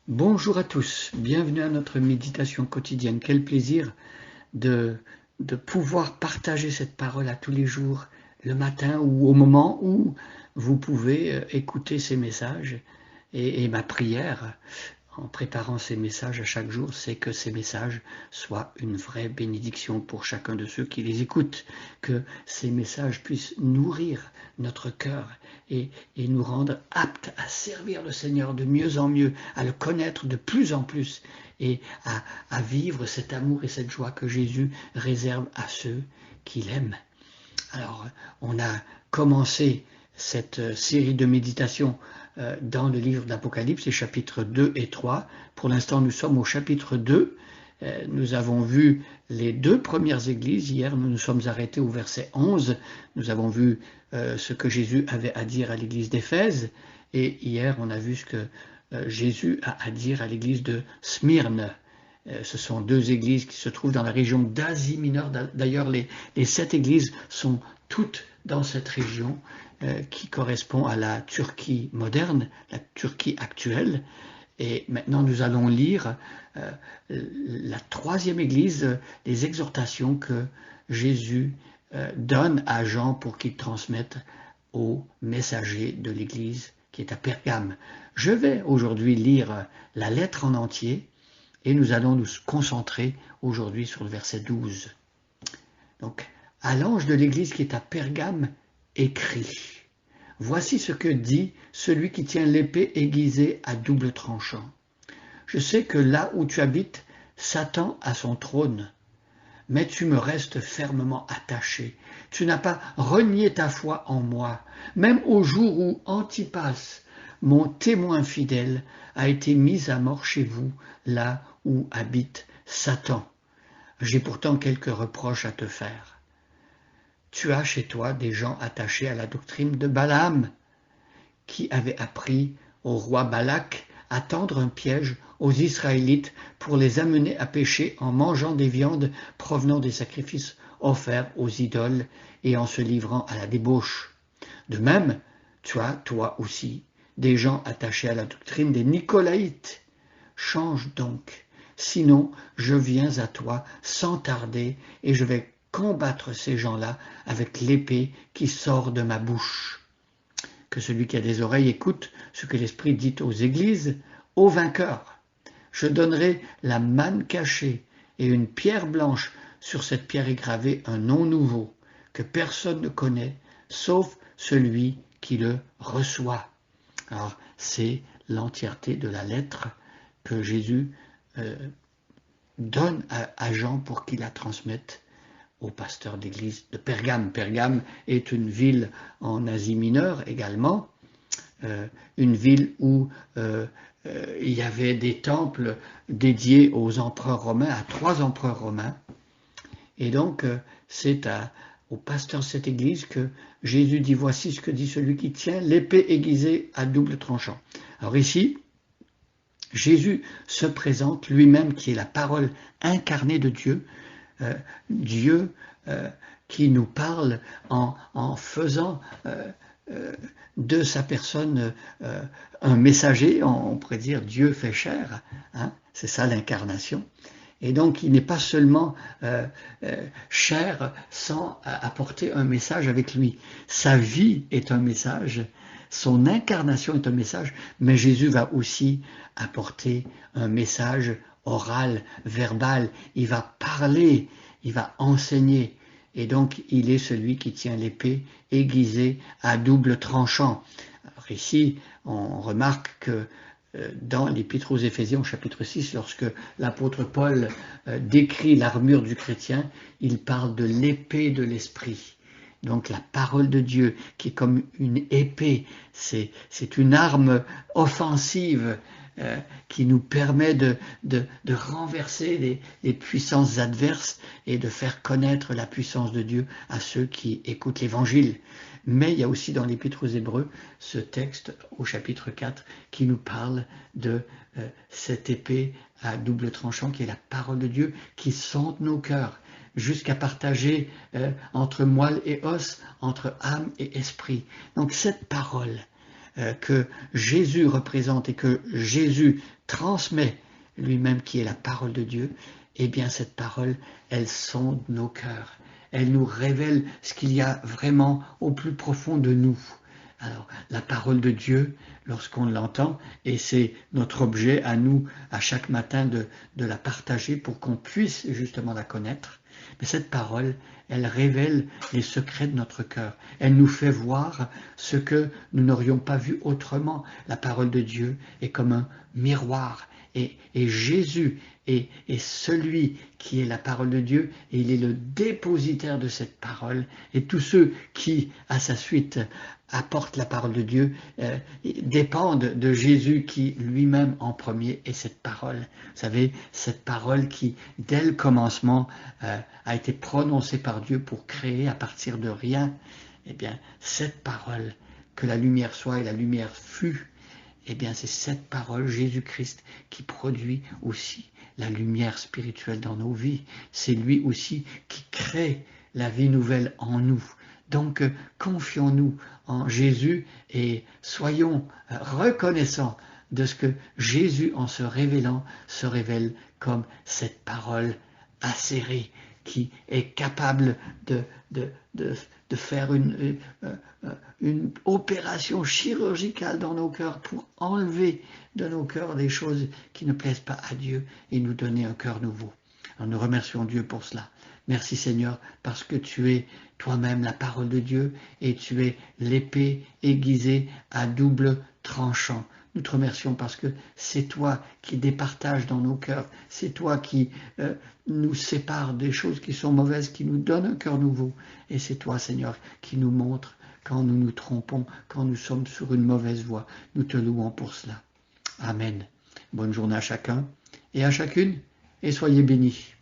Bonjour à tous, bienvenue à notre méditation quotidienne. Quel plaisir de, de pouvoir partager cette parole à tous les jours, le matin ou au moment où vous pouvez écouter ces messages. Et ma prière en préparant ces messages à chaque jour, c'est que ces messages soient une vraie bénédiction pour chacun de ceux qui les écoutent, que ces messages puissent nourrir notre cœur et nous rendre aptes à servir le Seigneur de mieux en mieux, à le connaître de plus en plus et à vivre cet amour et cette joie que Jésus réserve à ceux qu'il aime. Alors, on a commencé cette série de méditations dans le livre d'Apocalypse, les chapitres 2 et 3. Pour l'instant, nous sommes au chapitre 2. Nous avons vu les deux premières églises. Hier, nous nous sommes arrêtés au verset 11. Nous avons vu ce que Jésus avait à dire à l'église d'Éphèse. Et hier, on a vu ce que Jésus a à dire à l'église de Smyrne. Ce sont deux églises qui se trouvent dans la région d'Asie mineure. D'ailleurs, les 7 églises sont toutes dans cette région qui correspond à la Turquie moderne, la Turquie actuelle. Et maintenant, nous allons lire la troisième église, les exhortations que Jésus donne à Jean pour qu'il transmette aux messagers de l'église qui est à Pergame. Je vais aujourd'hui lire la lettre en entier et nous allons nous concentrer aujourd'hui sur le verset 12. Donc, à l'ange de l'église qui est à Pergame, écrit. Voici ce que dit celui qui tient l'épée aiguisée à double tranchant. Je sais que là où tu habites, Satan a son trône, mais tu me restes fermement attaché. Tu n'as pas renié ta foi en moi, même au jour où Antipas, mon témoin fidèle, a été mis à mort chez vous, là où habite Satan. J'ai pourtant quelques reproches à te faire. Tu as chez toi des gens attachés à la doctrine de Balaam, qui avait appris au roi Balak à tendre un piège aux Israélites pour les amener à pécher en mangeant des viandes provenant des sacrifices offerts aux idoles et en se livrant à la débauche. De même, tu as, toi aussi, des gens attachés à la doctrine des Nicolaïtes. Change donc, sinon je viens à toi sans tarder et je vais combattre ces gens-là avec l'épée qui sort de ma bouche. Que celui qui a des oreilles écoute ce que l'Esprit dit aux églises, aux vainqueurs. Je donnerai la manne cachée et une pierre blanche. Sur cette pierre est gravé un nom nouveau que personne ne connaît, sauf celui qui le reçoit. Alors, c'est l'entièreté de la lettre que Jésus donne à Jean pour qu'il la transmette au pasteur d'église de Pergame. Pergame est une ville en Asie mineure également, une ville où il y avait des temples dédiés aux empereurs romains, à 3 empereurs romains. Et donc, c'est au pasteur de cette église que Jésus dit, voici ce que dit celui qui tient l'épée aiguisée à double tranchant. Alors ici, Jésus se présente lui-même qui est la parole incarnée de Dieu, Dieu qui nous parle en faisant de sa personne un messager, on pourrait dire Dieu fait chair, hein, c'est ça l'incarnation. Et donc il n'est pas seulement chair sans apporter un message avec lui. Sa vie est un message, son incarnation est un message, mais Jésus va aussi apporter un message oral, verbal. Il va parler, il va enseigner. Et donc, il est celui qui tient l'épée aiguisée à double tranchant. Alors ici, on remarque que dans l'Épître aux Éphésiens, au chapitre 6, lorsque l'apôtre Paul décrit l'armure du chrétien, il parle de l'épée de l'esprit. Donc la parole de Dieu qui est comme une épée, c'est une arme offensive qui nous permet de renverser les puissances adverses et de faire connaître la puissance de Dieu à ceux qui écoutent l'Évangile. Mais il y a aussi dans l'Épître aux Hébreux ce texte au chapitre 4 qui nous parle de cette épée à double tranchant qui est la parole de Dieu qui sonde nos cœurs jusqu'à partager entre moelle et os, entre âme et esprit. Donc cette parole que Jésus représente et que Jésus transmet lui-même, qui est la parole de Dieu, eh bien cette parole, elle sonde nos cœurs. Elle nous révèle ce qu'il y a vraiment au plus profond de nous. Alors, la parole de Dieu, lorsqu'on l'entend, et c'est notre objet à nous, à chaque matin, de la partager pour qu'on puisse justement la connaître. Mais cette parole, elle révèle les secrets de notre cœur. Elle nous fait voir ce que nous n'aurions pas vu autrement. La parole de Dieu est comme un miroir. Et Jésus est celui qui est la parole de Dieu, et il est le dépositaire de cette parole. Et tous ceux qui, à sa suite, apportent la parole de Dieu, dépendent de Jésus qui lui-même en premier est cette parole. Vous savez, cette parole qui, dès le commencement, a été prononcée par Dieu pour créer à partir de rien. Eh bien, cette parole, que la lumière soit et la lumière fut, eh bien, c'est cette parole, Jésus-Christ, qui produit aussi la lumière spirituelle dans nos vies. C'est lui aussi qui crée la vie nouvelle en nous. Donc, confions-nous en Jésus et soyons reconnaissants de ce que Jésus, en se révélant, se révèle comme cette parole acérée qui est capable de faire une opération chirurgicale dans nos cœurs pour enlever de nos cœurs des choses qui ne plaisent pas à Dieu et nous donner un cœur nouveau. Alors nous remercions Dieu pour cela. Merci Seigneur, parce que tu es toi-même la parole de Dieu et tu es l'épée aiguisée à double tranchant. Nous te remercions parce que c'est toi qui départages dans nos cœurs, c'est toi qui nous sépare des choses qui sont mauvaises, qui nous donne un cœur nouveau. Et c'est toi, Seigneur, qui nous montre quand nous nous trompons, quand nous sommes sur une mauvaise voie. Nous te louons pour cela. Amen. Bonne journée à chacun et à chacune, et soyez bénis.